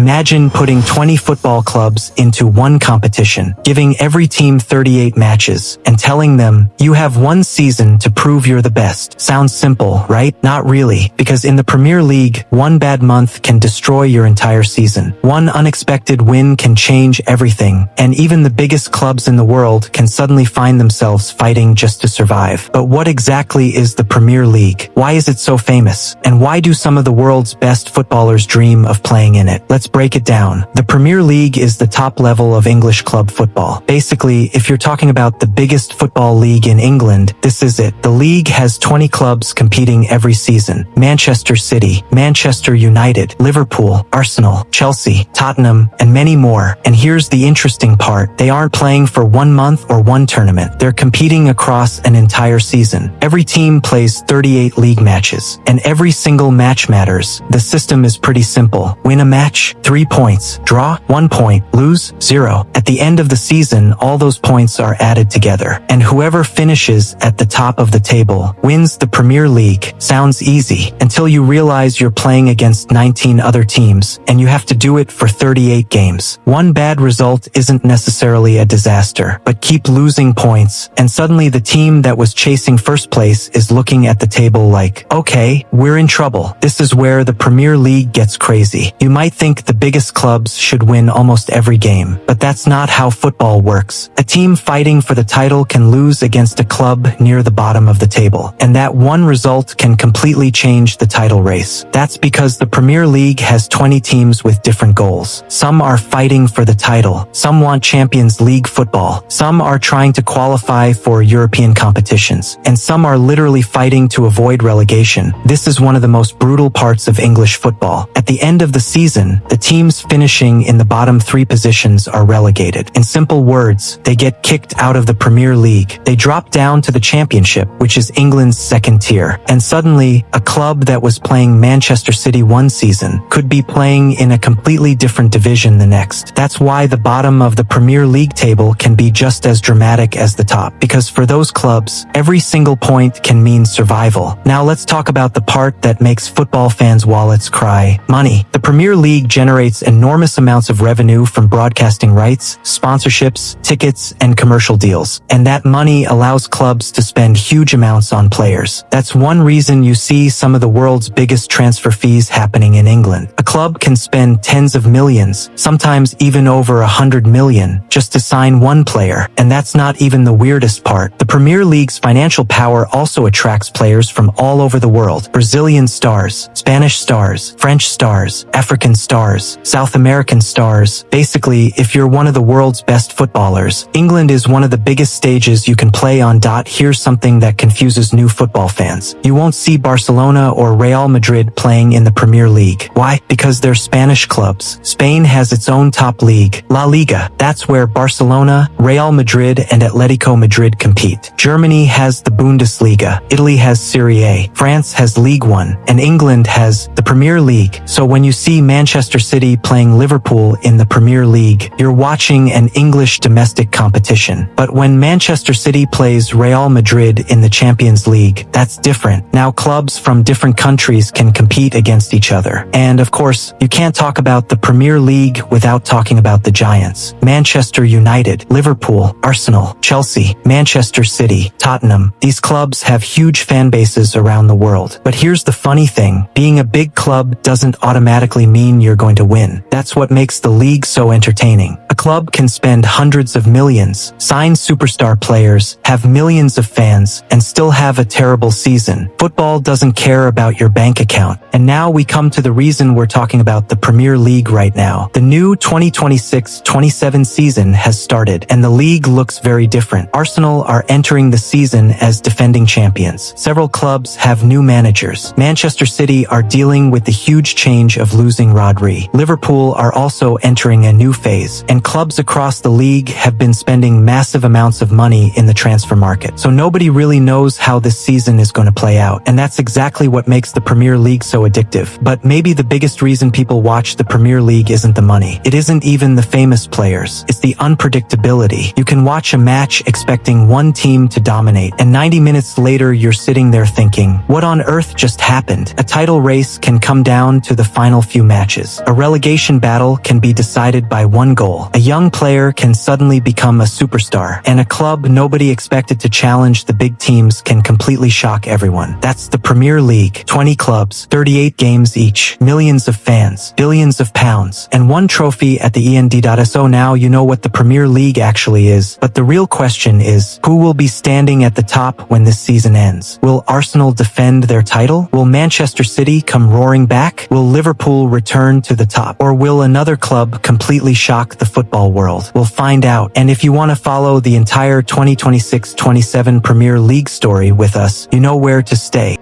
Imagine putting 20 football clubs into one competition, giving every team 38 matches, and telling them, you have one season to prove you're the best. Sounds simple, right? Not really, because in the Premier League, one bad month can destroy your entire season. One unexpected win can change everything, and even the biggest clubs in the world can suddenly find themselves fighting just to survive. But what exactly is the Premier League? Why is it so famous? And why do some of the world's best footballers dream of playing in it? Let's break it down. The Premier League is the top level of English club football. Basically, if you're talking about the biggest football league in England, this is it. The league has 20 clubs competing every season. Manchester City, Manchester United, Liverpool, Arsenal, Chelsea, Tottenham, and many more. And here's the interesting part. They aren't playing for 1 month or one tournament. They're competing across an entire season. Every team plays 38 league matches, and every single match matters. The system is pretty simple. Win a match, 3 points. Draw, 1 point. Lose, 0. At the end of the season, all those points are added together, and whoever finishes at the top of the table wins the Premier League. Sounds easy, until you realize you're playing against 19 other teams, and you have to do it for 38 games. One bad result isn't necessarily a disaster, but keep losing points, and suddenly the team that was chasing first place is looking at the table like, okay, we're in trouble. This is where the Premier League gets crazy. You might think the biggest clubs should win almost every game, but that's not how football works. A team fighting for the title can lose against a club near the bottom of the table, and that one result can completely change the title race. That's because the Premier League has 20 teams with different goals. Some are fighting for the title, some want Champions League football, some are trying to qualify for European competitions, and some are literally fighting to avoid relegation. This is one of the most brutal parts of English football. At the end of the season, the teams finishing in the bottom 3 positions are relegated. In simple words, they get kicked out of the Premier League. They drop down to the Championship, which is England's second tier. And suddenly, a club that was playing Manchester City one season could be playing in a completely different division the next. That's why the bottom of the Premier League table can be just as dramatic as the top, because for those clubs, every single point can mean survival. Now let's talk about the part that makes football fans' wallets cry: money. The Premier League generates enormous amounts of revenue from broadcasting rights, sponsorships, tickets, and commercial deals. And that money allows clubs to spend huge amounts on players. That's one reason you see some of the world's biggest transfer fees happening in England. A club can spend tens of millions, sometimes even over 100 million, just to sign one player. And that's not even the weirdest part. The Premier League's financial power also attracts players from all over the world. Brazilian stars, Spanish stars, French stars, African stars, South American stars. Basically, if you're one of the world's best footballers, England is one of the biggest stages you can play on. Here's something that confuses new football fans. You won't see Barcelona or Real Madrid playing in the Premier League. Why? Because they're Spanish clubs. Spain has its own top league, La Liga. That's where Barcelona, Real Madrid, and Atletico Madrid compete. Germany has the Bundesliga. Italy has Serie A. France has League One. And England has the Premier League. So when you see Manchester City playing Liverpool in the Premier League, you're watching an English domestic competition. But when Manchester City plays Real Madrid in the Champions League, that's different. Now clubs from different countries can compete against each other. And of course, you can't talk about the Premier League without talking about the giants. Manchester United, Liverpool, Arsenal, Chelsea, Manchester City, Tottenham. These clubs have huge fan bases around the world. But here's the funny thing. Being a big club doesn't automatically mean you're going to win. That's what makes the league so entertaining. A club can spend hundreds of millions, sign superstar players, have millions of fans, and still have a terrible season. Football doesn't care about your bank account. And now we come to the reason we're talking about the Premier League right now. The new 2026-27 season has started, and the league looks very different. Arsenal are entering the season as defending champions. Several clubs have new managers. Manchester City are dealing with the huge change of losing Rodri. Liverpool are also entering a new phase, and clubs across the league have been spending massive amounts of money in the transfer market. So nobody really knows how this season is going to play out. And that's exactly what makes the Premier League so addictive. But maybe the biggest reason people watch the Premier League isn't the money. It isn't even the famous players. It's the unpredictability. You can watch a match expecting one team to dominate, and 90 minutes later you're sitting there thinking, what on earth just happened? A title race can come down to the final few matches. A relegation battle can be decided by one goal. A young player can suddenly become a superstar, and a club nobody expected to challenge the big teams can completely shock everyone. That's the Premier League. 20 clubs, 38 games each, millions of fans, billions of pounds, and one trophy at the end.so. Now you know what the Premier League actually is, but the real question is, who will be standing at the top when this season ends? Will Arsenal defend their title? Will Manchester City come roaring back? Will Liverpool return to the top? Or will another club completely shock the football world? We'll find out. And if you want to follow the entire 2026-27 Premier League story with us, you know where to stay.